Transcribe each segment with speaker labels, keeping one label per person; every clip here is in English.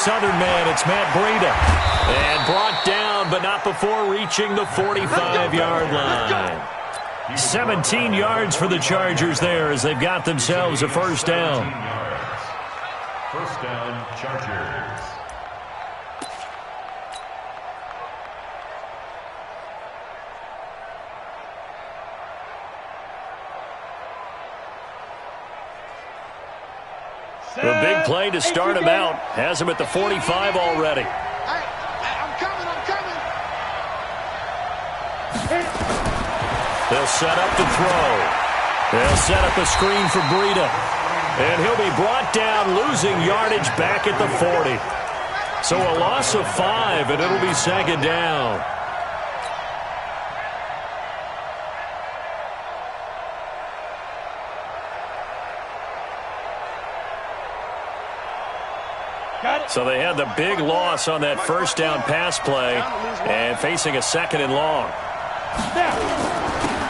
Speaker 1: Southern man, it's Matt Breida. And brought down, but not before reaching the 45-yard line. 17 yards for the Chargers there as they've got themselves a first down.
Speaker 2: First down, Chargers.
Speaker 1: A big play to start him out. Has him at the 45 already.
Speaker 3: I'm coming.
Speaker 1: They'll set up to throw. They'll set up a screen for Breida. And he'll be brought down, losing yardage back at the 40. So a loss of 5, and it'll be second down. So they had the big loss on that first down pass play and facing a second and long.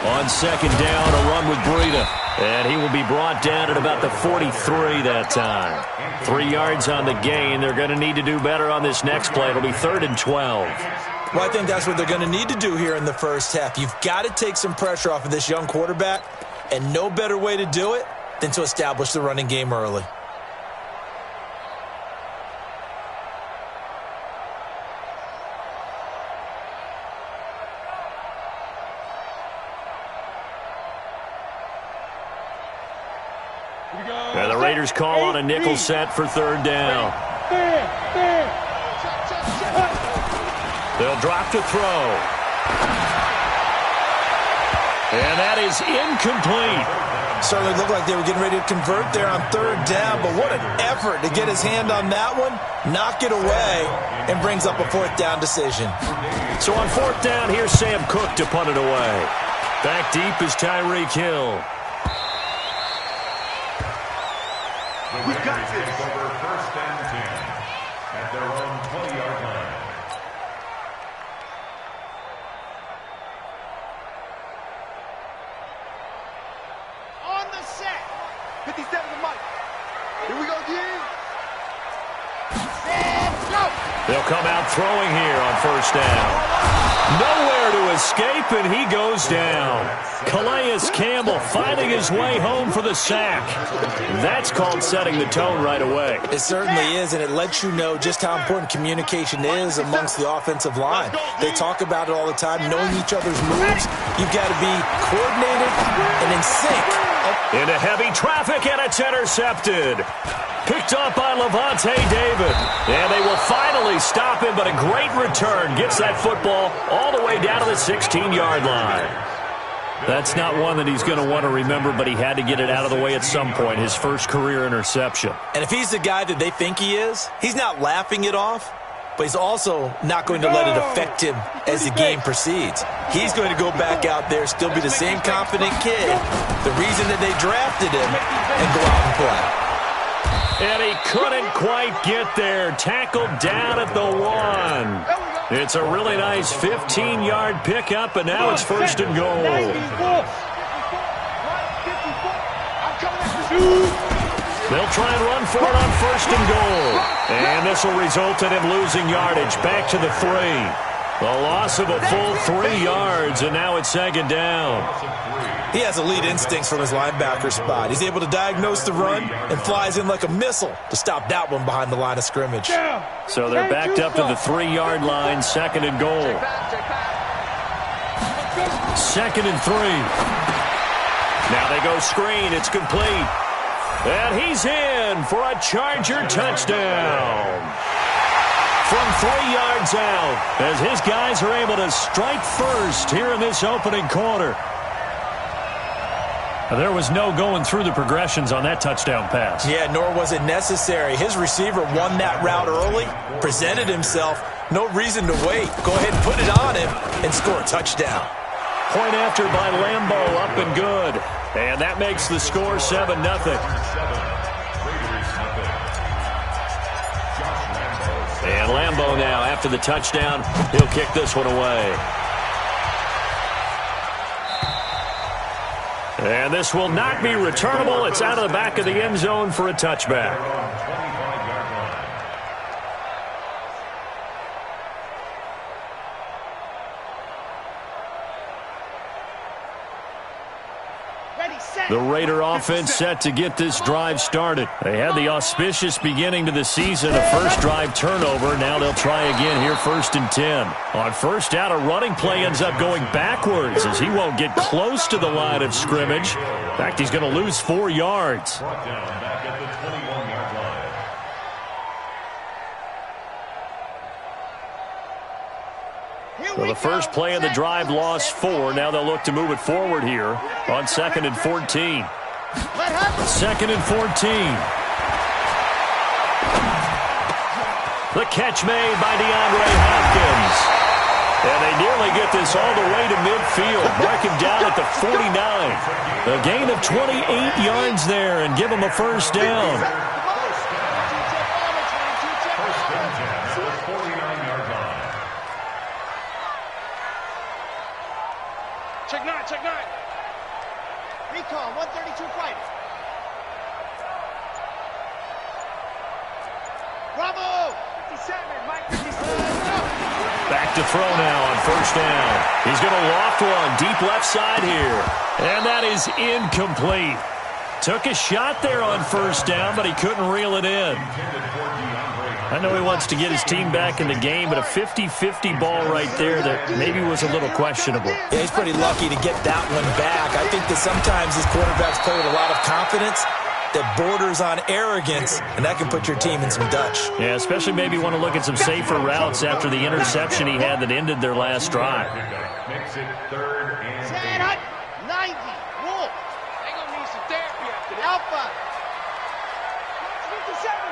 Speaker 1: On second down, a run with Breida. And he will be brought down at about the 43 that time. 3 yards on the gain. They're going to need to do better on this next play. It'll be 3rd and 12.
Speaker 4: Well, I think that's what they're going to need to do here in the first half. You've got to take some pressure off of this young quarterback, and no better way to do it than to establish the running game early.
Speaker 1: And the Raiders call on a nickel set for 3rd down. They'll drop to throw. And that is incomplete.
Speaker 4: Certainly looked like they were getting ready to convert there on 3rd down, but what an effort to get his hand on that one, knock it away, and brings up a 4th down decision.
Speaker 1: So on 4th down, here's Sam Cook to punt it away. Back deep is Tyreek Hill.
Speaker 2: We've got this over 1st and 10 at their own 20-yard line.
Speaker 3: On the set. 57 to Mike. Here we go, again. And go.
Speaker 1: They'll come out throwing here on 1st down. Nowhere to escape, and he goes down. Calais Campbell finding his way home for the sack. That's called setting the tone right away.
Speaker 4: It certainly is, and it lets you know just how important communication is amongst the offensive line. They talk about it all the time, knowing each other's moves. You've got to be coordinated and in sync.
Speaker 1: Into heavy traffic, and it's intercepted. Picked up by Levante David. And they will finally stop him, but a great return. Gets that football all the way down to the 16-yard line. That's not one that he's going to want to remember, but he had to get it out of the way at some point, his first career interception.
Speaker 4: And if he's the guy that they think he is, he's not laughing it off, but he's also not going to let it affect him as the game proceeds. He's going to go back out there, still be the same confident kid, the reason that they drafted him, and go out and play.
Speaker 1: And he couldn't quite get there. Tackled down at the 1. It's a really nice 15-yard pickup, and now it's 1st and goal. They'll try and run for it on 1st and goal. And this will result in him losing yardage back to the 3. A loss of a full 3 yards, and now it's 2nd down.
Speaker 4: He has elite instincts from his linebacker spot. He's able to diagnose the run and flies in like a missile to stop that one behind the line of scrimmage.
Speaker 1: So they're backed up to the 3-yard line, 2nd and goal. 2nd and 3. Now they go screen. It's complete. And he's in for a Charger touchdown. From 3 yards out, as his guys are able to strike first here in this opening quarter. There was no going through the progressions on that touchdown pass.
Speaker 4: Yeah, nor was it necessary. His receiver won that route early, presented himself. No reason to wait. Go ahead and put it on him and score a touchdown.
Speaker 1: Point after by Lambo, up and good. And that makes the score 7-0. And Lambo now, after the touchdown, he'll kick this one away. And this will not be returnable. It's out of the back of the end zone for a touchback. The Raider offense set to get this drive started. They had the auspicious beginning to the season, a first drive turnover. Now they'll try again here, 1st and 10. On first down, a running play ends up going backwards as he won't get close to the line of scrimmage. In fact, he's going to lose 4 yards.
Speaker 2: Brought down back at the 21-yard line.
Speaker 1: Well, the first play of the drive lost 4. Now they'll look to move it forward here on 2nd and 14. 2nd and 14. The catch made by DeAndre Hopkins. And they nearly get this all the way to midfield. Mark him down at the 49. A gain of 28 yards there and give him a first down.
Speaker 2: First and 10 at the 49-yard line.
Speaker 3: Check 9, check 9. Recon, 132 fighter. Bravo! 57, Mike 57.
Speaker 1: Back to throw now on first down. He's going to loft one deep left side here. And that is incomplete. Took a shot there on first down, but he couldn't reel it in. I know he wants to get his team back in the game, but a 50-50 ball right there that maybe was a little questionable.
Speaker 4: Yeah, he's pretty lucky to get that one back. I think that sometimes these quarterbacks play with a lot of confidence that borders on arrogance, and that can put your team in some Dutch.
Speaker 1: Yeah, especially maybe want to look at some safer routes after the interception he had that ended their last drive.
Speaker 2: Makes it 3rd and 8.
Speaker 3: 90, Wolf. They gonna need some therapy after that. Alpha.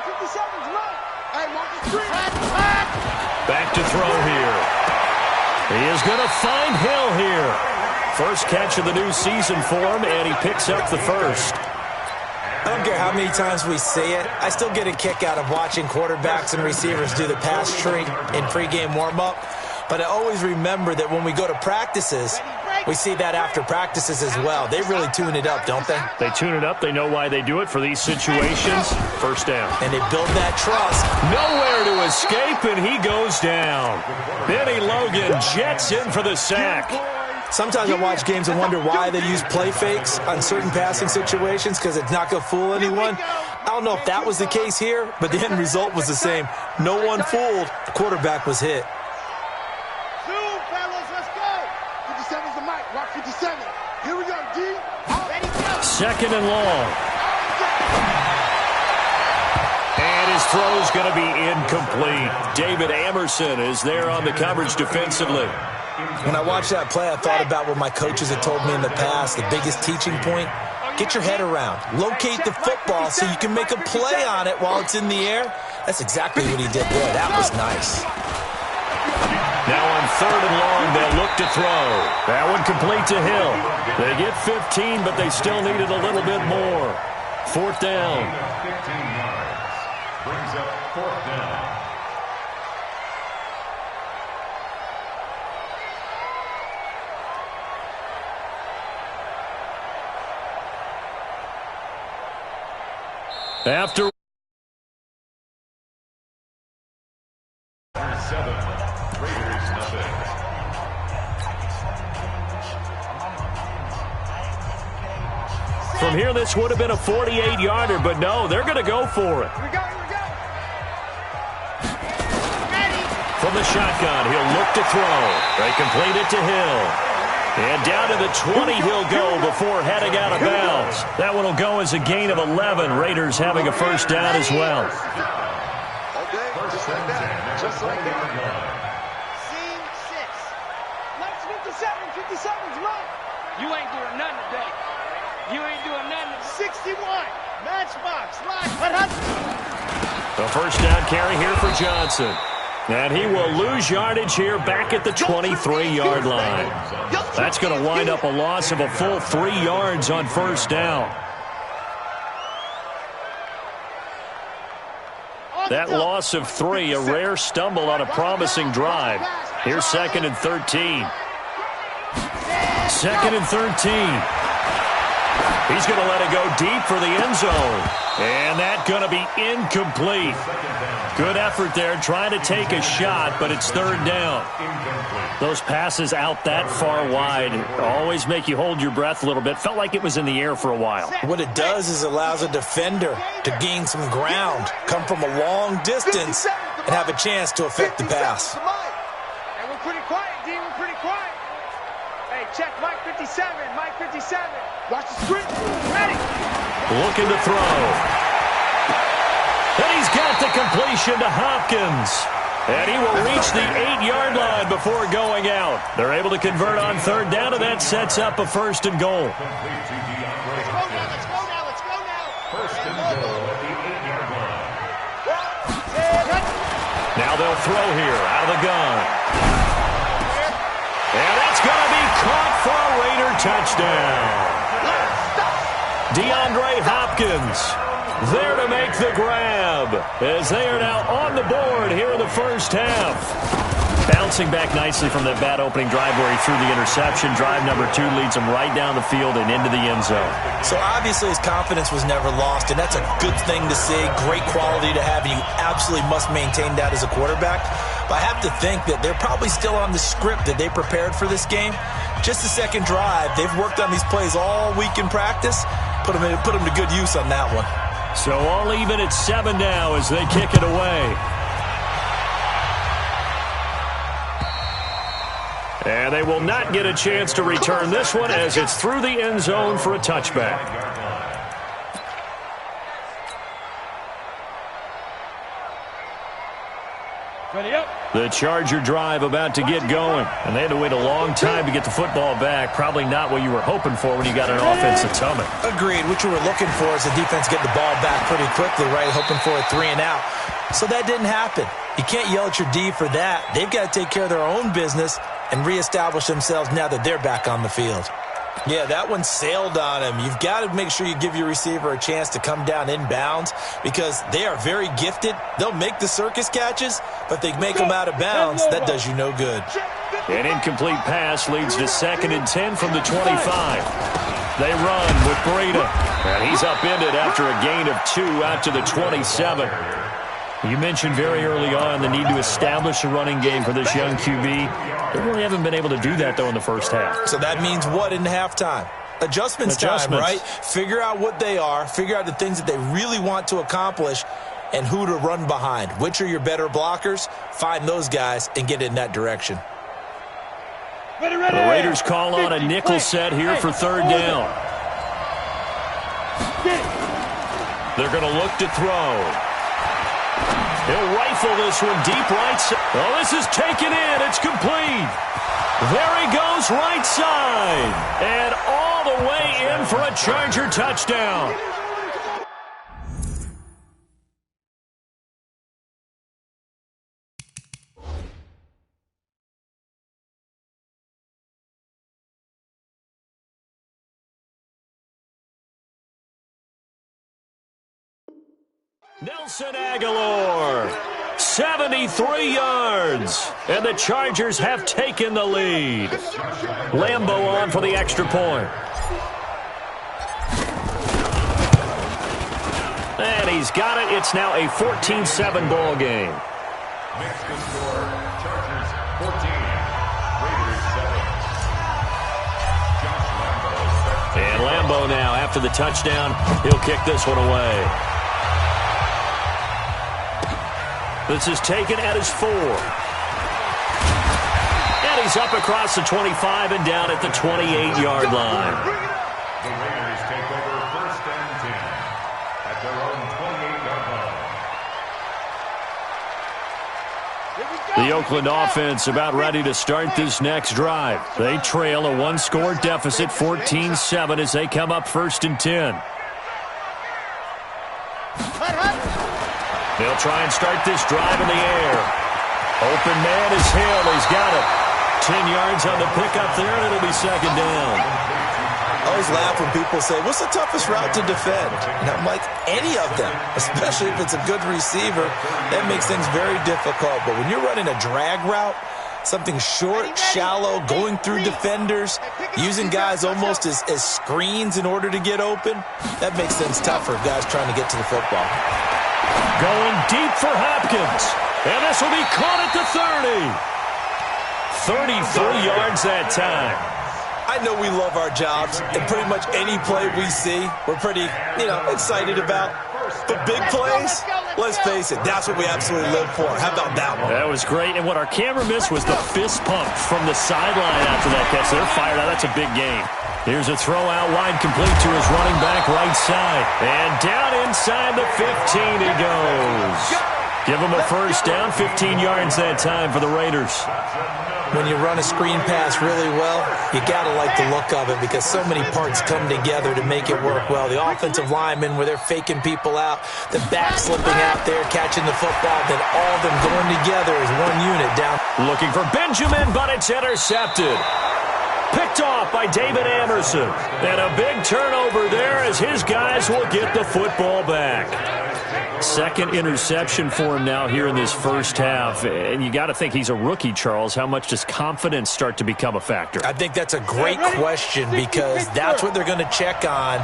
Speaker 3: 57's right. Hey, Marcus Green.
Speaker 1: Back to throw here. He is going to find Hill here. First catch of the new season for him, and he picks up the first.
Speaker 4: I don't care how many times we see it. I still get a kick out of watching quarterbacks and receivers do the pass tree in pregame warm-up. But I always remember that when we go to practices, we see that after practices as well. They really tune it up, don't they?
Speaker 1: They tune it up. They know why they do it for these situations. First down.
Speaker 4: And they build that trust.
Speaker 1: Nowhere to escape, and he goes down. Benny Logan jets in for the sack.
Speaker 4: Sometimes I watch games and wonder why they use play fakes on certain passing situations because it's not going to fool anyone. I don't know if that was the case here, but the end result was the same. No one fooled. The quarterback was hit.
Speaker 3: Zoom, fellas, let's go. 57's the mic. Rock 57. Here we go, D. Ready, go.
Speaker 1: 2nd and long. And his throw's going to be incomplete. David Amerson is there on the coverage defensively.
Speaker 4: When I watched that play, I thought about what my coaches had told me in the past. The biggest teaching point, get your head around. Locate the football so you can make a play on it while it's in the air. That's exactly what he did there. That was nice.
Speaker 1: Now on 3rd and long, they'll look to throw. That one complete to Hill. They get 15, but they still needed a little bit more. 4th down.
Speaker 2: 15 yards. Brings up 4th down.
Speaker 1: After
Speaker 2: 7, Raiders nothing.
Speaker 1: from here, this would have been a 48-yarder, but no, they're going to go for it.
Speaker 3: Here we go. Ready.
Speaker 1: From the shotgun, he'll look to throw. They complete it to Hill. And down to the 20 he'll go before heading out of bounds. That one will go as a gain of 11. Raiders having a first down as well.
Speaker 3: Okay, just like that. Just like that. Scene 6. Lex 57's right. You ain't doing nothing today. You ain't doing nothing. 61. Matchbox. Live.
Speaker 1: The first down carry here for Johnson. And he will lose yardage here back at the 23-yard line. That's going to wind up a loss of a full 3 yards on first down. That loss of 3, a rare stumble on a promising drive. Here's 2nd and 13. 2nd and 13. He's going to let it go deep for the end zone. And that's going to be incomplete. Good effort there trying to take a shot, but it's third down. Those passes out that far wide always make you hold your breath a little bit. Felt like it was in the air for a while.
Speaker 4: What it does is allows a defender to gain some ground, come from a long distance, and have a chance to affect the pass.
Speaker 3: Hey, we're pretty quiet, D. We're pretty quiet. Hey, check Mike 57. Mike 57. Watch the screen. Ready.
Speaker 1: Looking to throw. And he's got the completion to Hopkins. And he will reach the 8-yard line before going out. They're able to convert on third down, and that sets up a first and goal.
Speaker 3: Let's go now. Let's go now. Let's go now.
Speaker 2: First and goal at the 8-yard line.
Speaker 1: Now they'll throw here out of the gun. And that's going to be caught for a Raider touchdown. DeAndre Hopkins there to make the grab as they are now on the board here in the first half. Bouncing back nicely from that bad opening drive where he threw the interception. Drive number 2 leads him right down the field and into the end zone.
Speaker 4: So obviously his confidence was never lost, and that's a good thing to see. Great quality to have, and you absolutely must maintain that as a quarterback. But I have to think that they're probably still on the script that they prepared for this game. Just the second drive. They've worked on these plays all week in practice. Put them to good use on that one.
Speaker 1: So all even at 7 now as they kick it away. And they will not get a chance to return this one as it's through the end zone for a touchback.
Speaker 3: Ready up.
Speaker 1: The Charger drive about to get going. And they had to wait a long time to get the football back. Probably not what you were hoping for when you got an offense that's humming.
Speaker 4: Agreed. What you were looking for is the defense get the ball back pretty quickly, right? Hoping for a 3 and out. So that didn't happen. You can't yell at your D for that. They've got to take care of their own business and reestablish themselves now that they're back on the field. Yeah, that one sailed on him. You've got to make sure you give your receiver a chance to come down inbounds because they are very gifted. They'll make the circus catches, but they make them out of bounds. That does you no good.
Speaker 1: An incomplete pass leads to 2nd and 10 from the 25. They run with Breida, and he's upended after a gain of 2 out to the 27. You mentioned very early on the need to establish a running game for this young QB. They really haven't been able to do that, though, in the first half.
Speaker 4: So that means what in halftime? Adjustments time, right? Figure out what they are. Figure out the things that they really want to accomplish and who to run behind. Which are your better blockers? Find those guys and get in that direction.
Speaker 3: Ready, ready.
Speaker 1: The Raiders call on a nickel set here for third down. They're going to look to throw. He'll rifle this one deep right side. Oh, this is taken in. It's complete. There he goes right side. And all the way in for a Charger touchdown. Nelson Aguilar, 73 yards, and the Chargers have taken the lead. Lambo on for the extra point. And he's got it. It's now a 14-7 ball game.
Speaker 2: Mexican score, Chargers 14, Raiders 7.
Speaker 1: And Lambo now, after the touchdown, he'll kick this one away. This is taken at his 4. And he's up across the 25 and down at the 28-yard line.
Speaker 2: The Raiders take over 1st and 10 at their own 28-yard line.
Speaker 1: The Oakland offense about ready to start this next drive. They trail a 1-score deficit, 14-7, as they come up 1st and 10. They'll try and start this drive in the air. Open man is Hill. He's got it. 10 yards on the pickup there, and it'll be 2nd down.
Speaker 4: I always laugh when people say, what's the toughest route to defend? And I'm like, any of them, especially if it's a good receiver. That makes things very difficult. But when you're running a drag route, Something short, shallow, going through defenders, using guys almost as screens in order to get open. That makes things tougher for guys trying to get to the football.
Speaker 1: Going deep for Hopkins. And this will be caught at the 30. 33 yards that time.
Speaker 4: I know we love our jobs, and pretty much any play we see, we're pretty, excited about. But big plays, let's face it, that's what we absolutely live for. How about that one?
Speaker 1: That was great, and what our camera missed was the fist pump from the sideline after that catch. They're fired out. That's a big game. Here's a throw out wide, complete to his running back right side. And down inside the 15 he goes. Give him a first down, 15 yards that time for the Raiders.
Speaker 4: When you run a screen pass really well, you got to like the look of it because so many parts come together to make it work well. The offensive linemen, where they're faking people out, the back slipping out there, catching the football, then all of them going together as one unit down.
Speaker 1: Looking for Benjamin, but it's intercepted. Picked off by David Amerson. And a big turnover there as his guys will get the football back. Second interception for him now here in this first half. And you got to think he's a rookie, Charles. How much does confidence start to become a factor?
Speaker 4: I think that's a great question because that's what they're going to check on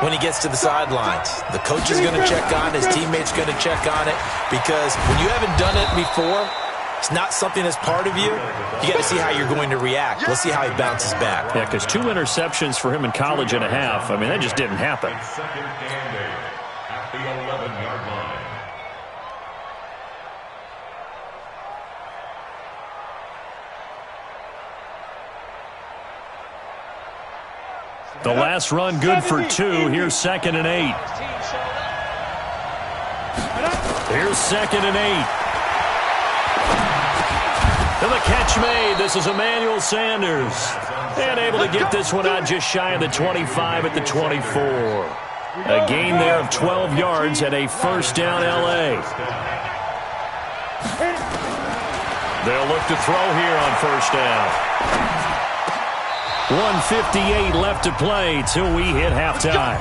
Speaker 4: when he gets to the sidelines. The coach is going to check on, his teammates going to check on it because when you haven't done it before, it's not something that's part of you. You got to see how you're going to react. Let's see how he bounces back.
Speaker 1: Yeah, because 2 interceptions for him in college and a half. I mean, that just didn't happen.
Speaker 2: Second and 8 at the 11-yard line.
Speaker 1: The last run good for 2. Here's 2nd and 8. Here's 2nd and 8. And the catch made. This is Emmanuel Sanders. And able to get this one out just shy of the 25 at the 24. A gain there of 12 yards and a first down L.A. They'll look to throw here on first down. 1:58 left to play till we hit halftime.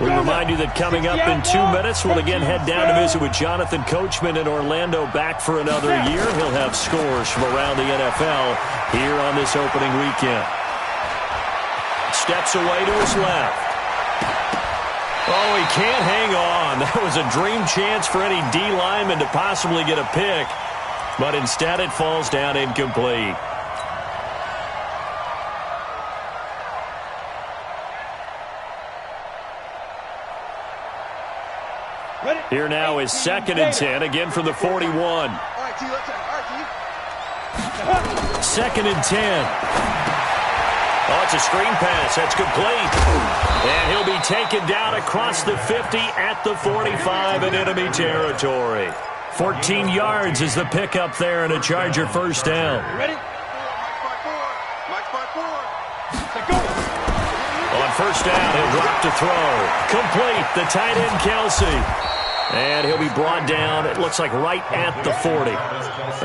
Speaker 1: We remind you that coming up in 2 minutes, we'll again head down to visit with Jonathan Coachman in Orlando, back for another year. He'll have scores from around the NFL here on this opening weekend. Steps away to his left. Oh, he can't hang on. That was a dream chance for any D lineman to possibly get a pick, but instead it falls down incomplete. Here now is 2nd and 10, again from the 41. 2nd and 10. Oh, it's a screen pass. That's complete. And he'll be taken down across the 50 at the 45 in enemy territory. 14 yards is the pickup there and a Charger first down.
Speaker 3: Ready?
Speaker 1: On first down, he'll drop to throw. Complete, the tight end Kelsey. And he'll be brought down, it looks like right at the 40.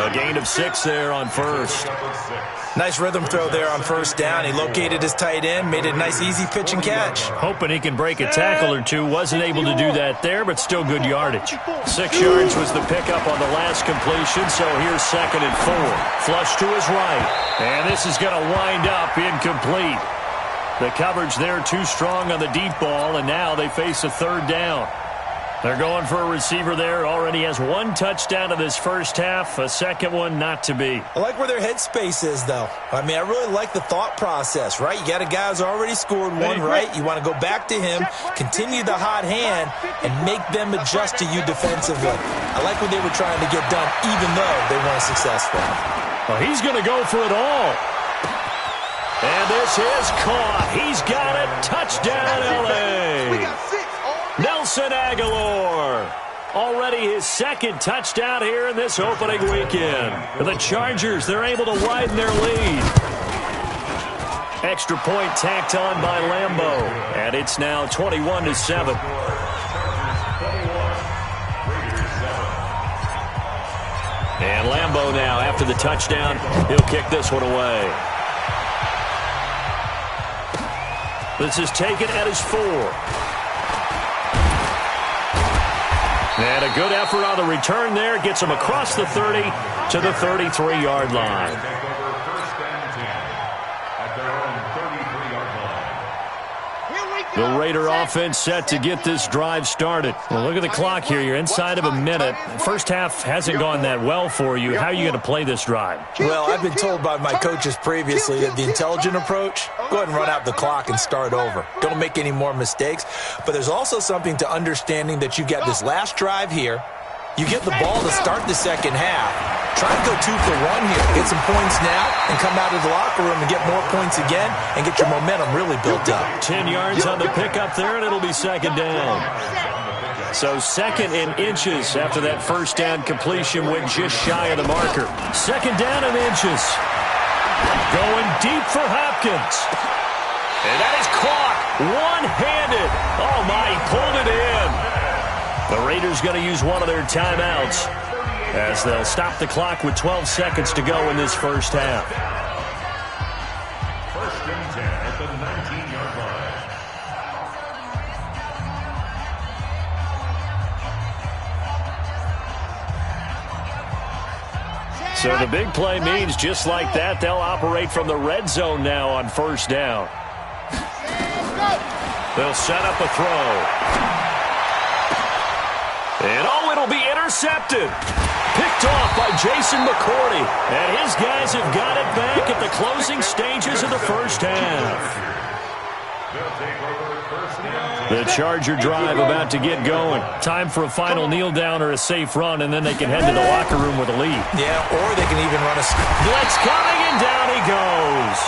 Speaker 1: A gain of 6 there on first.
Speaker 4: Nice rhythm throw there on first down. He located his tight end, made a nice easy pitch and catch.
Speaker 1: Hoping he can break a tackle or two. Wasn't able to do that there, but still good yardage. 6 yards was the pickup on the last completion, so here's 2nd and 4. Flush to his right. And this is going to wind up incomplete. The coverage there too strong on the deep ball, and now they face a third down. They're going for a receiver there. Already has 1 touchdown in this first half. A second one not to be.
Speaker 4: I like where their headspace is, though. I mean, I really like the thought process, right? You got a guy who's already scored one, right? You want to go back to him, continue the hot hand, and make them adjust to you defensively. I like what they were trying to get done, even though they weren't successful.
Speaker 1: Well, he's going to go for it all. And this is caught. He's got it. Touchdown, L.A. Nelson Aguilar. Already his 2nd touchdown here in this opening weekend. The Chargers, they're able to widen their lead. Extra point tacked on by Lambeau. And it's now 21-7. And Lambeau now, after the touchdown, he'll kick this one away. This is taken at his 4. And a good effort on the return there. Gets them across the 30 to the 33-yard line. The Raider offense set to get this drive started. Well, look at the clock here. You're inside of a minute. First half hasn't gone that well for you. How are you going to play this drive?
Speaker 4: Well, I've been told by my coaches previously that the intelligent approach, go ahead and run out the clock and start over. Don't make any more mistakes. But there's also something to understanding that you get this last drive here. You get the ball to start the second half. Try to go 2 for 1 here. Get some points now and come out of the locker room and get more points again and get your momentum really built up.
Speaker 1: 10 yards on the pickup there, and it'll be second down. So second in inches after that first down completion went just shy of the marker. Second down in inches. Going deep for Hopkins. And that is caught one-handed. Oh, my, he pulled it in. The Raiders going to use one of their timeouts as they'll stop the clock with 12 seconds to go in this first half.
Speaker 2: First and 10 at the 19-yard line.
Speaker 1: So the big play means just like that, they'll operate from the red zone now on first down. They'll set up a throw. And, oh, it'll be intercepted. Picked off by Jason McCourty. And his guys have got it back at the closing stages of the first half. The Charger drive about to get going. Time for a final kneel down or a safe run, and then they can head to the locker room with a lead.
Speaker 4: Yeah, or they can even run a...
Speaker 1: Blitz coming, and down he goes.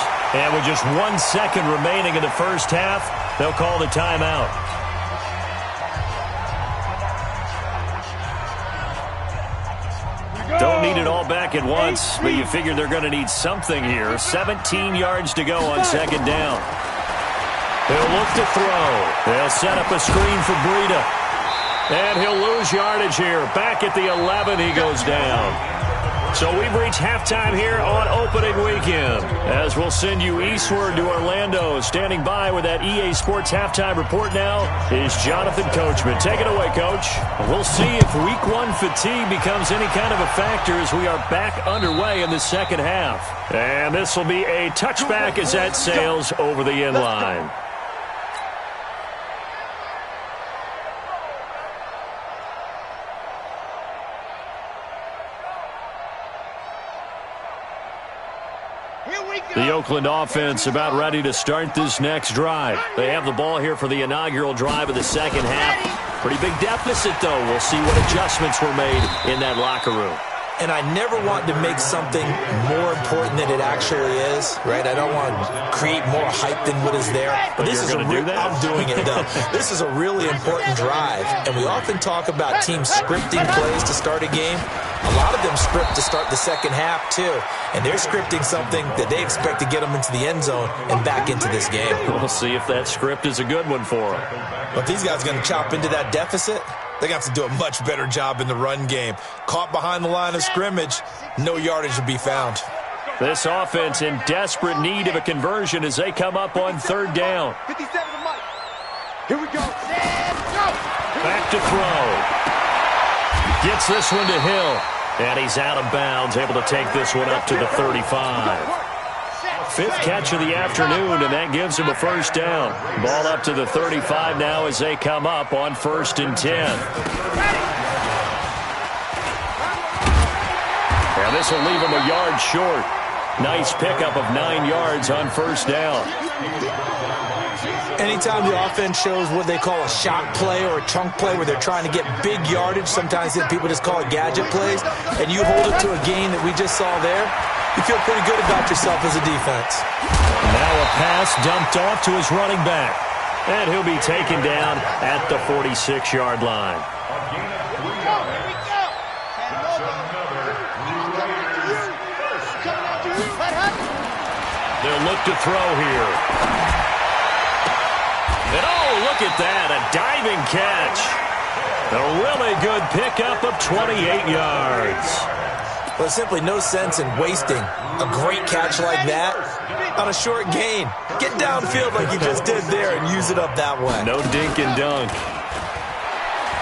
Speaker 1: And with just 1 second remaining in the first half, they'll call the timeout. Don't need it all back at once, but you figure they're going to need something here. 17 yards to go on second down. They'll look to throw. They'll set up a screen for Breida. And he'll lose yardage here. Back at the 11, he goes down. So we've reached halftime here on opening weekend, as we'll send you eastward to Orlando. Standing by with that EA Sports halftime report now is Jonathan Coachman. Take it away, Coach. We'll see if week 1 fatigue becomes any kind of a factor as we are back underway in the second half. And this will be a touchback as that sails over the end line. The Oakland offense about ready to start this next drive. They have the ball here for the inaugural drive of the second half. Pretty big deficit, though. We'll see what adjustments were made in that locker room.
Speaker 4: And I never want to make something more important than it actually is, right? I don't want to create more hype than what is there. But this is I'm doing it, though. This is a really important drive. And we often talk about teams scripting plays to start a game. A lot of them script to start the second half, too. And they're scripting something that they expect to get them into the end zone and back into this game.
Speaker 1: We'll see if that script is a good one for them.
Speaker 4: But these guys are going to chop into that deficit. They're going to have to do a much better job in the run game. Caught behind the line of scrimmage, no yardage to be found.
Speaker 1: This offense in desperate need of a conversion as they come up on third down.
Speaker 3: 57 to Mike. Here we go.
Speaker 1: Back to throw. Gets this one to Hill. And he's out of bounds, able to take this one up to the 35. Fifth catch of the afternoon, and that gives him a first down. Ball up to the 35 now as they come up on 1st and 10. And this will leave him a yard short. Nice pickup of 9 yards on first down.
Speaker 4: Anytime the offense shows what they call a shot play or a chunk play where they're trying to get big yardage, sometimes people just call it gadget plays, and you hold it to a gain that we just saw there, you feel pretty good about yourself as a defense.
Speaker 1: Now a pass dumped off to his running back. And he'll be taken down at the 46-yard line. They'll look to throw here. And oh, look at that, a diving catch. A really good pickup of 28 yards.
Speaker 4: Well, there's simply no sense in wasting a great catch like that on a short gain. Get downfield like you just did there and use it up that way.
Speaker 1: No dink and dunk.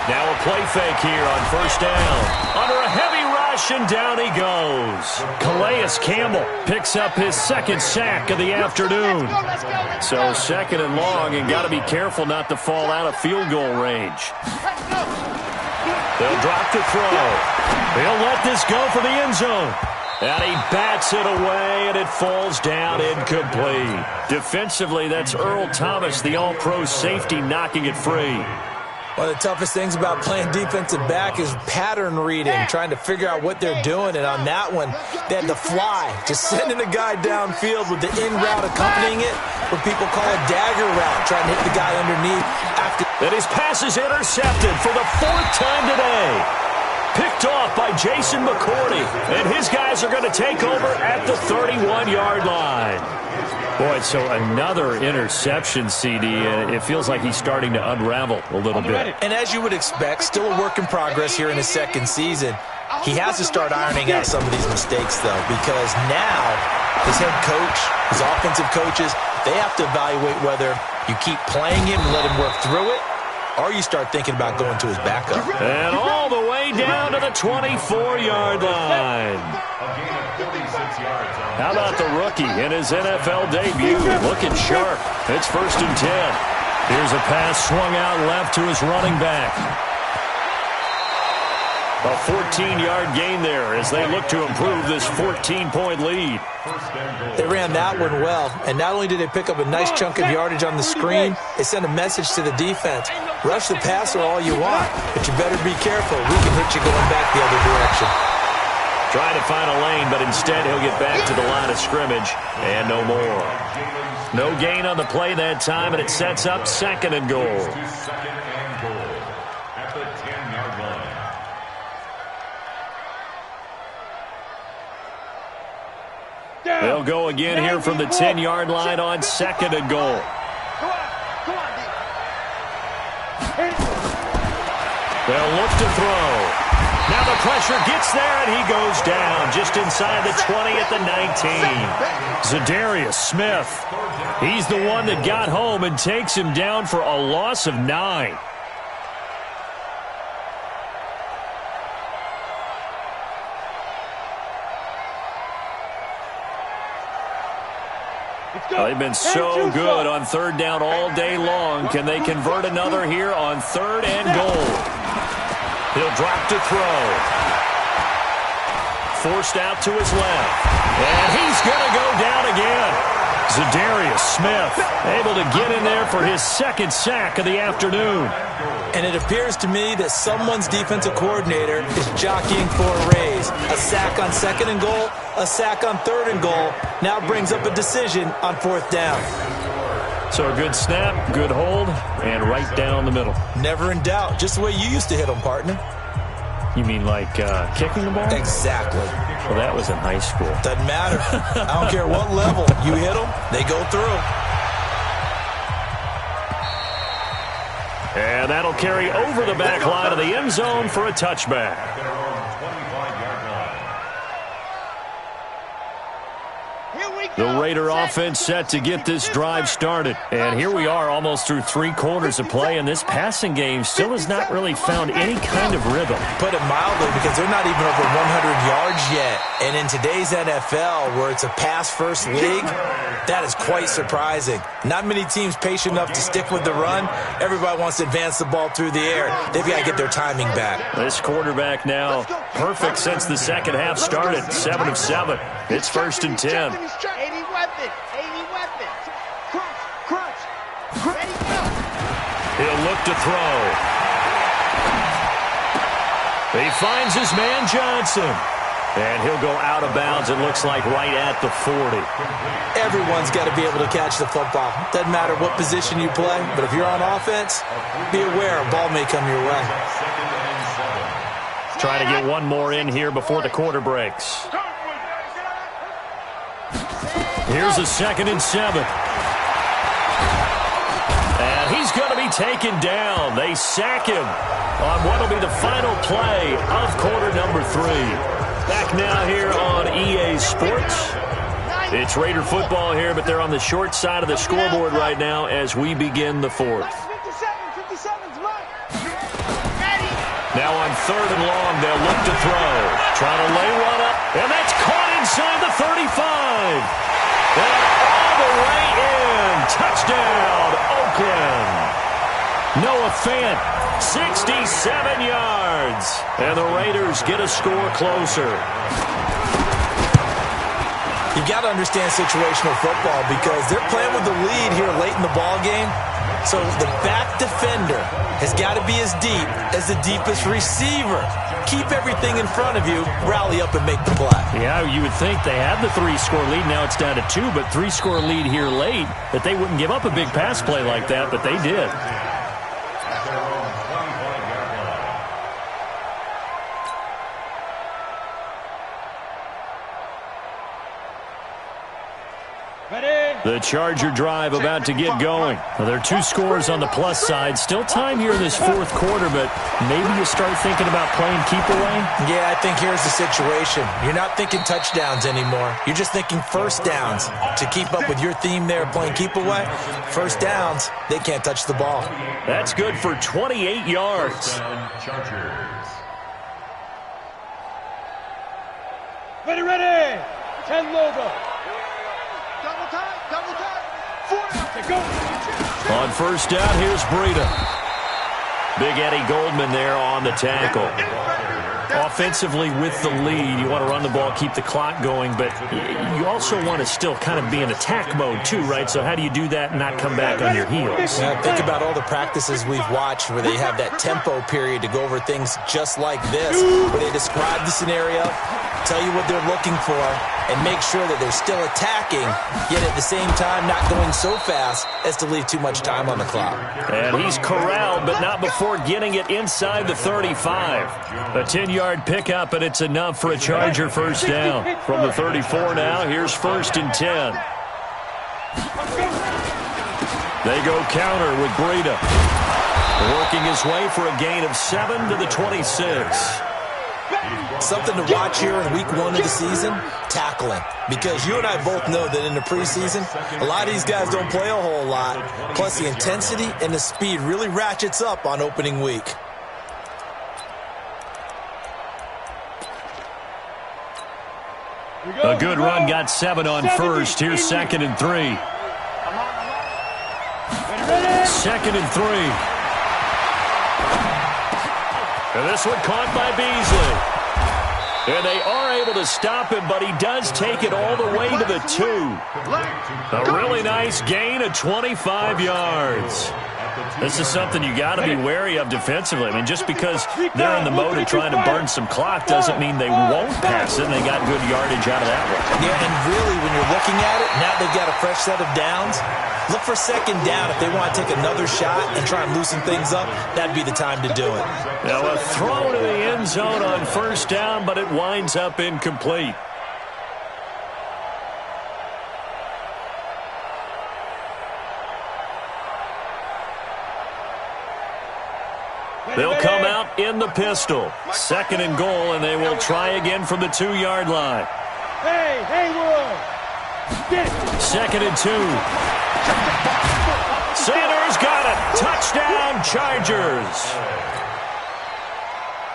Speaker 1: Now a play fake here on first down. Under a heavy rush, and down he goes. Calais Campbell picks up his second sack of the afternoon. So second and long, and got to be careful not to fall out of field goal range. They'll drop the throw. They'll let this go for the end zone. And he bats it away, and it falls down incomplete. Defensively, that's Earl Thomas, the all-pro safety, knocking it free.
Speaker 4: One of the toughest things about playing defensive back is pattern reading, trying to figure out what they're doing. And on that one, they had to fly, just sending a guy downfield with the in route accompanying it, what people call a dagger route, trying to hit the guy underneath.
Speaker 1: And his pass is intercepted for the fourth time today. Picked off by Jason McCourty. And his guys are going to take over at the 31-yard line. Boy, so another interception, CD, and it feels like he's starting to unravel a little bit.
Speaker 4: And as you would expect, still a work in progress here in his second season. He has to start ironing out some of these mistakes, though, because now his head coach, his offensive coaches, they have to evaluate whether you keep playing him and let him work through it, or you start thinking about going to his backup.
Speaker 1: And all the way down to the 24-yard line. How about the rookie in his NFL debut? Looking sharp. It's first and 10. Here's a pass swung out left to his running back. A 14-yard gain there as they look to improve this 14-point lead.
Speaker 4: They ran that one well, and not only did they pick up a nice chunk of yardage on the screen, they sent a message to the defense. Rush the passer all you want, but you better be careful. We can hit you going back the other direction.
Speaker 1: Trying to find a lane, but instead he'll get back to the line of scrimmage, and no more. No gain on the play that time, and it sets up second and goal.
Speaker 2: Second and goal at the 10-yard line.
Speaker 1: They'll go again here from the 10-yard line on second and goal. They'll look to throw. Now the pressure gets there, and he goes down just inside the 20 at the 19. Zadarius Smith. He's the one that got home and takes him down for a loss of 9. They've been so good on third down all day long. Can they convert another here on third and goal? He'll drop to throw. Forced out to his left. And he's going to go down again. Zadarius Smith able to get in there for his second sack of the afternoon.
Speaker 4: And it appears to me that someone's defensive coordinator is jockeying for a raise. A sack on second and goal, a sack on third and goal. Now brings up a decision on fourth down.
Speaker 1: So a good snap, good hold, and right down the middle.
Speaker 4: Never in doubt. Just the way you used to hit them, partner.
Speaker 1: You mean like kicking the ball?
Speaker 4: Exactly.
Speaker 1: Well, that was in high school.
Speaker 4: Doesn't matter. I don't care what level. You hit them, they go through.
Speaker 1: And that'll carry over the back line of the end zone for a touchback. The Raider offense set to get this drive started. And here we are almost through 3 quarters of play, and this passing game still has not really found any kind of rhythm.
Speaker 4: Put it mildly, because they're not even over 100 yards yet. And in today's NFL, where it's a pass-first league, that is quite surprising. Not many teams patient enough to stick with the run. Everybody wants to advance the ball through the air. They've got to get their timing back.
Speaker 1: This quarterback now perfect since the second half started. 7 of 7. It's first and 10.
Speaker 3: 80 weapons. Crunch. Ready, go.
Speaker 1: He'll look to throw. He finds his man Johnson. And he'll go out of bounds, it looks like, right at the 40.
Speaker 4: Everyone's got to be able to catch the football. Doesn't matter what position you play, but if you're on offense, be aware a ball may come your way.
Speaker 1: Trying to get one more in here before the quarter breaks. Here's a 2nd and 7. And he's going to be taken down. They sack him on what will be the final play of quarter number 3. Back now here on EA Sports. It's Raider football here, but they're on the short side of the scoreboard right now as we begin the 4th.
Speaker 3: 57's right.
Speaker 1: Now on 3rd and long, they'll look to throw. Trying to lay one up, and that's caught inside the 35. And all the way in. Touchdown, Oakland. Noah Fant, 67 yards. And the Raiders get a score closer.
Speaker 4: You've got to understand situational football because they're playing with the lead here late in the ball game. So the back defender has got to be as deep as the deepest receiver. Keep everything in front of you, rally up and make the play.
Speaker 1: Yeah, you would think they had the 3-score lead. Now it's down to 2, but 3-score lead here late, that they wouldn't give up a big pass play like that, but they did. The Charger drive about to get going. Well, there are 2 scores on the plus side. Still time here in this 4th quarter, but maybe you start thinking about playing keep away?
Speaker 4: Yeah, I think here's the situation. You're not thinking touchdowns anymore. You're just thinking first downs. To keep up with your theme there, playing keep away, first downs, they can't touch the ball.
Speaker 1: That's good for 28 yards.
Speaker 3: Ready. 10 logo. Double time. 4 to go.
Speaker 1: On 1st down, here's Breida. Big Eddie Goldman there on the tackle. Offensively with the lead, you want to run the ball, keep the clock going, but you also want to still kind of be in attack mode too, right? So how do you do that and not come back on your heels?
Speaker 4: Yeah, think about all the practices we've watched where they have that tempo period to go over things just like this, where they describe the scenario, tell you what they're looking for, and make sure that they're still attacking, yet at the same time not going so fast as to leave too much time on the clock.
Speaker 1: And he's corralled, but not before getting it inside the 35. A 10-yard pickup, and it's enough for a Charger first down. From the 34 now, here's 1st and 10. They go counter with Breida. Working his way for a gain of 7 to the 26.
Speaker 4: Something to watch here in week 1 of the season, tackling. Because you and I both know that in the preseason, a lot of these guys don't play a whole lot. Plus the intensity and the speed really ratchets up on opening week.
Speaker 1: A good run, got 7 on 1st. Here's 2nd and 3. 2nd and 3. And this one caught by Beasley. And they are able to stop him, but he does take it all the way to the 2. A really nice gain of 25 yards. This is something you got to be wary of defensively. I mean, just because they're in the mode of trying to burn some clock doesn't mean they won't pass it, and they got good yardage out of that one.
Speaker 4: Yeah, and really, when you're looking at it, now they've got a fresh set of downs. Look for 2nd down. If they want to take another shot and try and loosen things up, that'd be the time to do it.
Speaker 1: Now a throw to the end zone on 1st down, but it winds up incomplete. They'll come out in the pistol. 2nd and goal, and they will try again from the 2-yard line.
Speaker 3: Hey, Will.
Speaker 1: 2nd and 2. Sanders got it. Touchdown, Chargers.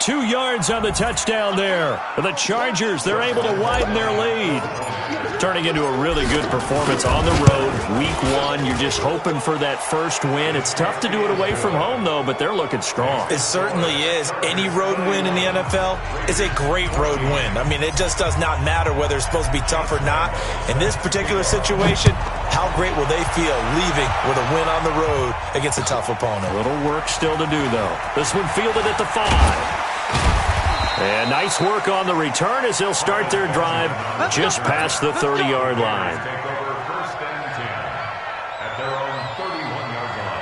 Speaker 1: 2 yards on the touchdown there. The Chargers, they're able to widen their lead. Turning into a really good performance on the road. Week 1, you're just hoping for that first win. It's tough to do it away from home, though, but they're looking strong.
Speaker 4: It certainly is. Any road win in the NFL is a great road win. I mean, it just does not matter whether it's supposed to be tough or not. In this particular situation, how great will they feel leaving with a win on the road against a tough opponent?
Speaker 1: A little work still to do, though. This one fielded at the 5. And nice work on the return as they'll start their drive just past the 30-yard line.
Speaker 2: Take over 1st and 10 at their own 31-yard line.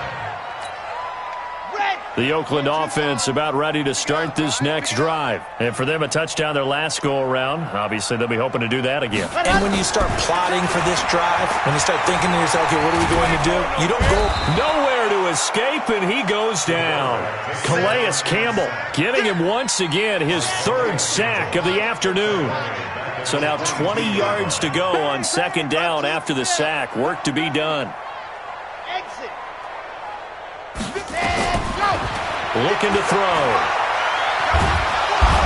Speaker 1: The Oakland offense about ready to start this next drive. And for them, a touchdown their last go-around. Obviously, they'll be hoping to do that again.
Speaker 4: And when you start plotting for this drive, when you start thinking to yourself, okay, what are we going to do? You don't go
Speaker 1: nowhere to escape, and he goes down. Calais Campbell getting him once again his 3rd sack of the afternoon. So now 20 yards to go on 2nd down after the sack. Work to be done.
Speaker 3: Exit.
Speaker 1: Looking to throw.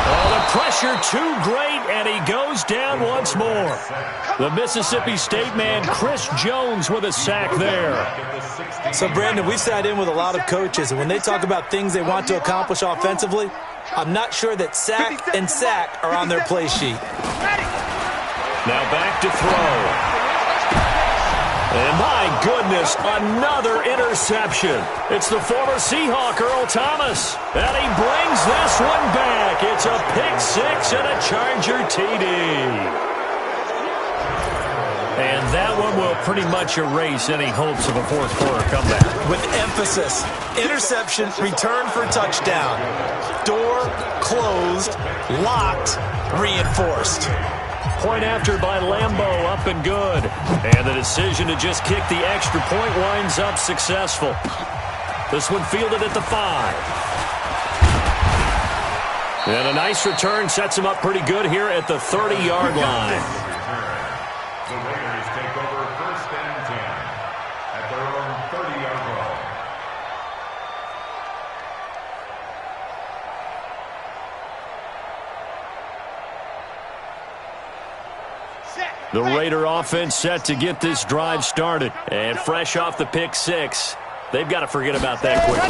Speaker 1: Oh, the pressure too great, and he goes down once more. The Mississippi State man, Chris Jones, with a sack there.
Speaker 4: So, Brandon, we sat in with a lot of coaches, and when they talk about things they want to accomplish offensively, I'm not sure that sack and sack are on their play sheet.
Speaker 1: Now back to throw. And my goodness, another interception. It's the former Seahawk, Earl Thomas. And he brings this one back. It's a pick six and a Charger TD. And that one will pretty much erase any hopes of a fourth quarter comeback.
Speaker 4: With emphasis, interception, return for touchdown. Door closed, locked, reinforced.
Speaker 1: Point after by Lambeau, up and good. And the decision to just kick the extra point winds up successful. This one fielded at the 5. And a nice return sets him up pretty good here at the 30-yard line.
Speaker 2: The Raiders take over 1st and 10 at their own 30-yard line.
Speaker 1: The Raider offense set to get this drive started. And fresh off the pick six, they've got to forget about that quickly.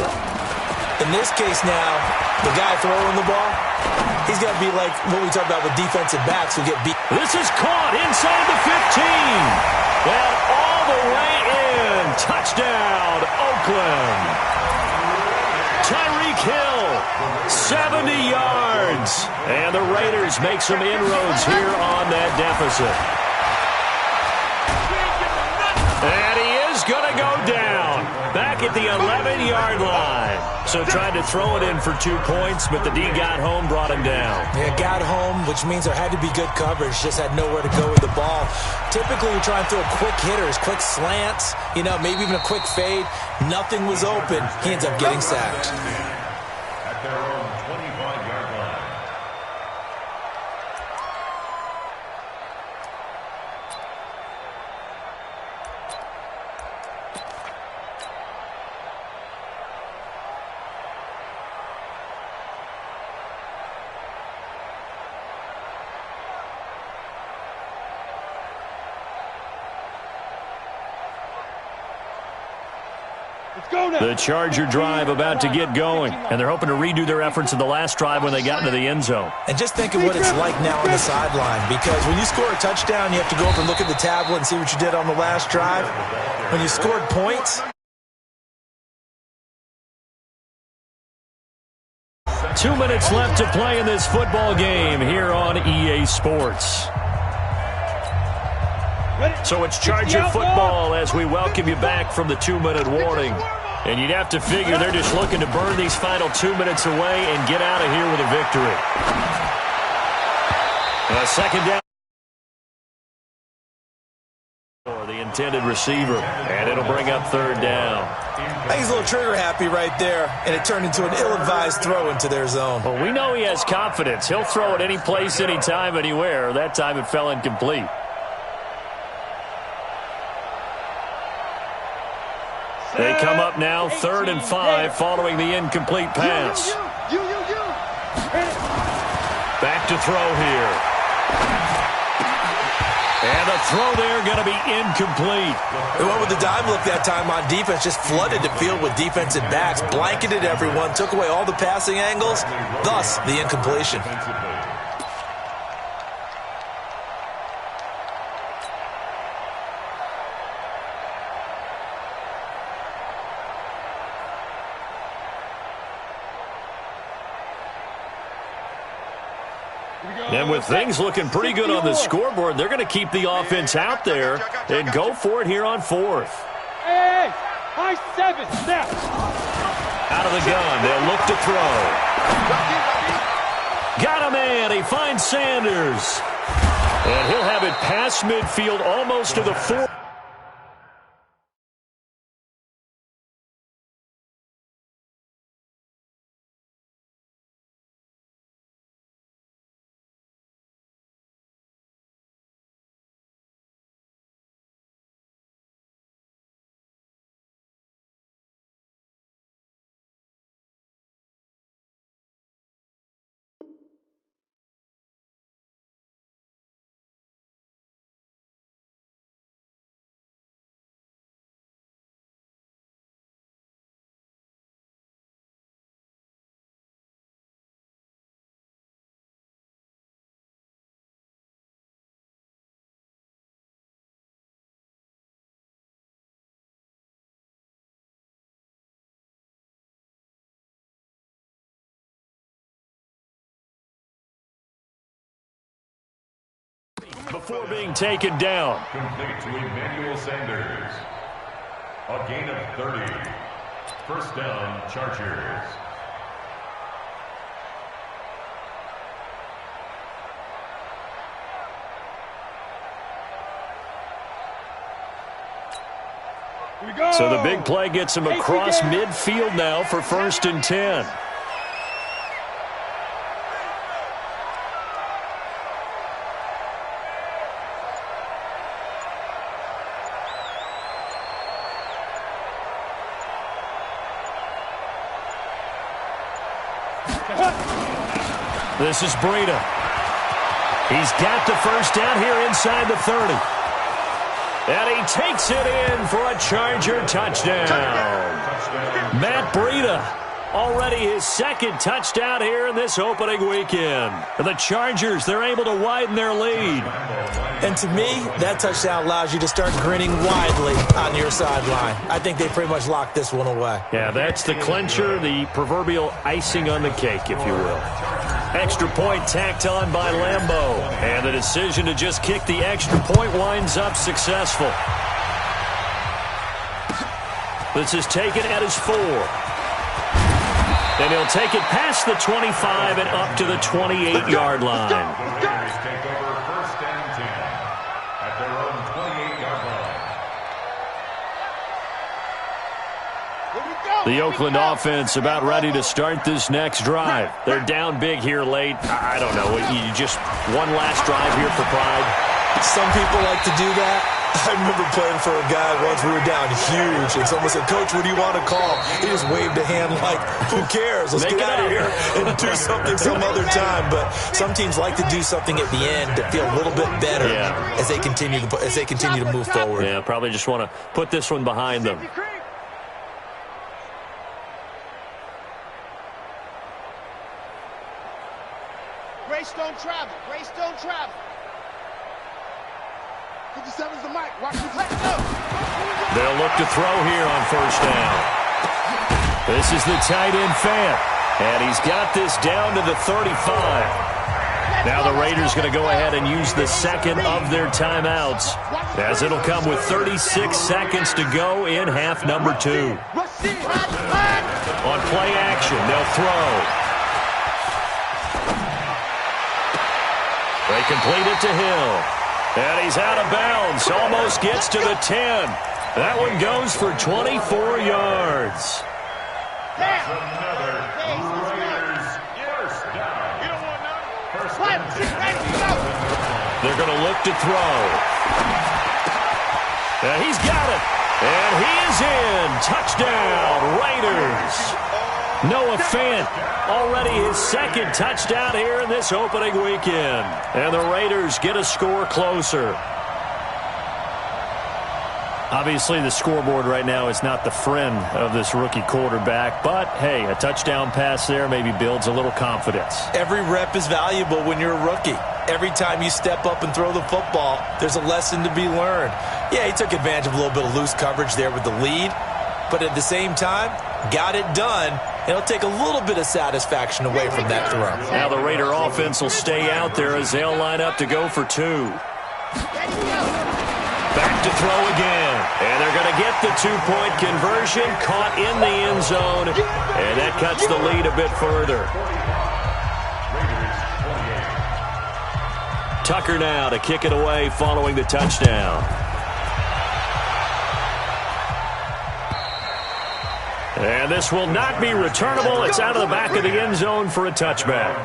Speaker 4: In this case now, the guy throwing the ball, he's got to be like what we talk about with defensive backs who get beat.
Speaker 1: This is caught inside the 15. And all the way in. Touchdown, Oakland. Tyreek Hill, 70 yards. And the Raiders make some inroads here on that deficit. And he is going to go down. Back at the 11-yard line. So tried to throw it in for 2 points, but the D got home, brought him down.
Speaker 4: Yeah, got home, which means there had to be good coverage. Just had nowhere to go with the ball. Typically, you're trying to throw quick hitters, quick slants, maybe even a quick fade. Nothing was open. He ends up getting sacked.
Speaker 2: At their own 25-yard line.
Speaker 1: The Charger drive about to get going, and they're hoping to redo their efforts in the last drive when they got into the end zone.
Speaker 4: And just think of what it's like now on the sideline, because when you score a touchdown, you have to go up and look at the tablet and see what you did on the last drive. When you scored points,
Speaker 1: 2 minutes left to play in this football game here on EA Sports. So it's Charger football as we welcome you back from the 2-minute warning. And you'd have to figure they're just looking to burn these final 2 minutes away and get out of here with a victory. A second down for the intended receiver, and it'll bring up third down.
Speaker 4: I think he's a little trigger happy right there, and it turned into an ill-advised throw into their zone.
Speaker 1: Well, we know he has confidence. He'll throw it any place, anytime, anywhere. That time it fell incomplete. They come up now, 3rd and 5, following the incomplete pass. Back to throw here. And the throw there going to be incomplete.
Speaker 4: They went with the dime look that time on defense, just flooded the field with defensive backs, blanketed everyone, took away all the passing angles, thus the incompletion.
Speaker 1: And with things looking pretty good on the scoreboard, they're going to keep the offense out there and go for it here on 4th.
Speaker 3: Hey, high 7, snap.
Speaker 1: Out of the gun, they'll look to throw. Got a man, he finds Sanders. And he'll have it past midfield almost to the 4. before being taken down.
Speaker 2: Complete to Emmanuel Sanders. A gain of 30. First down, Chargers.
Speaker 1: So the big play gets him across midfield now for 1st and 10. This is Breida. He's got the first down here inside the 30. And he takes it in for a Charger touchdown. Matt Breida, already his 2nd touchdown here in this opening weekend. The Chargers, they're able to widen their lead.
Speaker 4: And to me, that touchdown allows you to start grinning widely on your sideline. I think they pretty much locked this one away.
Speaker 1: Yeah, that's the clincher, the proverbial icing on the cake, if you will. Extra point tacked on by Lambeau. And the decision to just kick the extra point winds up successful. This is taken at his 4. And he'll take it past the 25 and up to the 28-yard line.
Speaker 2: Take over 1st and 10 at their own 28-yard line.
Speaker 1: The Oakland offense about ready to start this next drive. They're down big here late. I don't know. You just one last drive here for pride.
Speaker 4: Some people like to do that. I remember playing for a guy once. We were down huge, and someone said, "Coach, what do you want to call?" He just waved a hand like, "Who cares? Let's get out of here and do something some other time." But some teams like to do something at the end to feel a little bit better as they continue to move forward.
Speaker 1: Yeah, probably just want to put this one behind them.
Speaker 3: Grace don't travel. Grace don't travel. 57's the mic. Watch the play.
Speaker 1: They'll look to throw here on 1st down. This is the tight end Fant. And he's got this down to the 35. Now the Raiders going to go ahead and use the 2nd of their timeouts, as it'll come with 36 seconds to go in half number 2. On play action, they'll throw. They complete it to Hill. And he's out of bounds. Almost gets to the 10. That one goes for 24 yards.
Speaker 2: That's another Raiders first down. You don't want none. First down.
Speaker 1: They're going to look to throw. And he's got it. And he is in. Touchdown, Raiders. Noah Fant, already his 2nd touchdown here in this opening weekend. And the Raiders get a score closer. Obviously, the scoreboard right now is not the friend of this rookie quarterback. But, hey, a touchdown pass there maybe builds a little confidence.
Speaker 4: Every rep is valuable when you're a rookie. Every time you step up and throw the football, there's a lesson to be learned. Yeah, he took advantage of a little bit of loose coverage there with the lead. But at the same time, got it done. It'll take a little bit of satisfaction away from that throw.
Speaker 1: Now the Raider offense will stay out there as they'll line up to go for 2. Back to throw again. And they're going to get the 2-point conversion, caught in the end zone. And that cuts the lead a bit further. Tucker now to kick it away following the touchdown. And this will not be returnable. It's out of the back of the end zone for a touchback.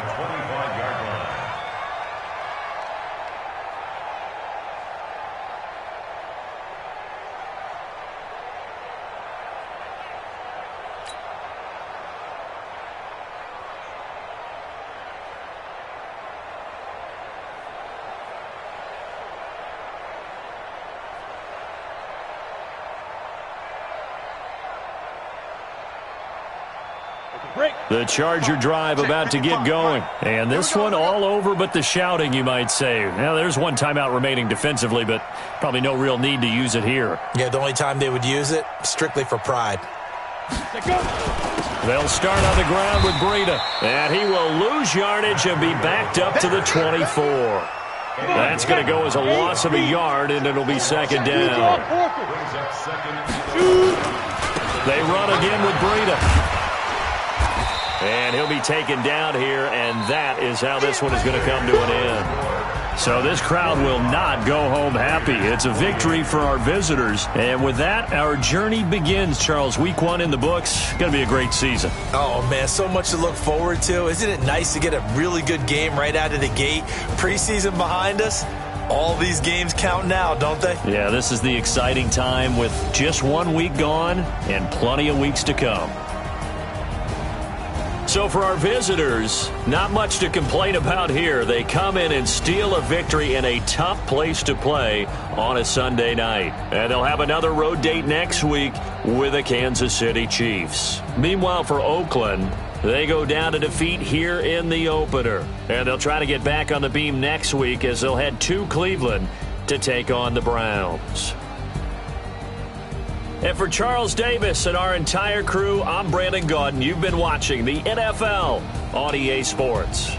Speaker 1: The Charger drive about to get going. And this one all over but the shouting, you might say. Now, there's one timeout remaining defensively, but probably no real need to use it here.
Speaker 4: Yeah, the only time they would use it, strictly for pride.
Speaker 1: They'll start on the ground with Breida. And he will lose yardage and be backed up to the 24. That's going to go as a loss of a yard, and it'll be second down. They run again with Breida. And he'll be taken down here, and that is how this one is going to come to an end. So this crowd will not go home happy. It's a victory for our visitors. And with that, our journey begins, Charles. Week 1 in the books. Going to be a great season.
Speaker 4: Oh, man, so much to look forward to. Isn't it nice to get a really good game right out of the gate? Preseason behind us. All these games count now, don't they?
Speaker 1: Yeah, this is the exciting time with just 1 week gone and plenty of weeks to come. So for our visitors, not much to complain about here. They come in and steal a victory in a tough place to play on a Sunday night. And they'll have another road date next week with the Kansas City Chiefs. Meanwhile, for Oakland, they go down to defeat here in the opener. And they'll try to get back on the beam next week as they'll head to Cleveland to take on the Browns. And for Charles Davis and our entire crew, I'm Brandon Gaudin. You've been watching the NFL on EA Sports.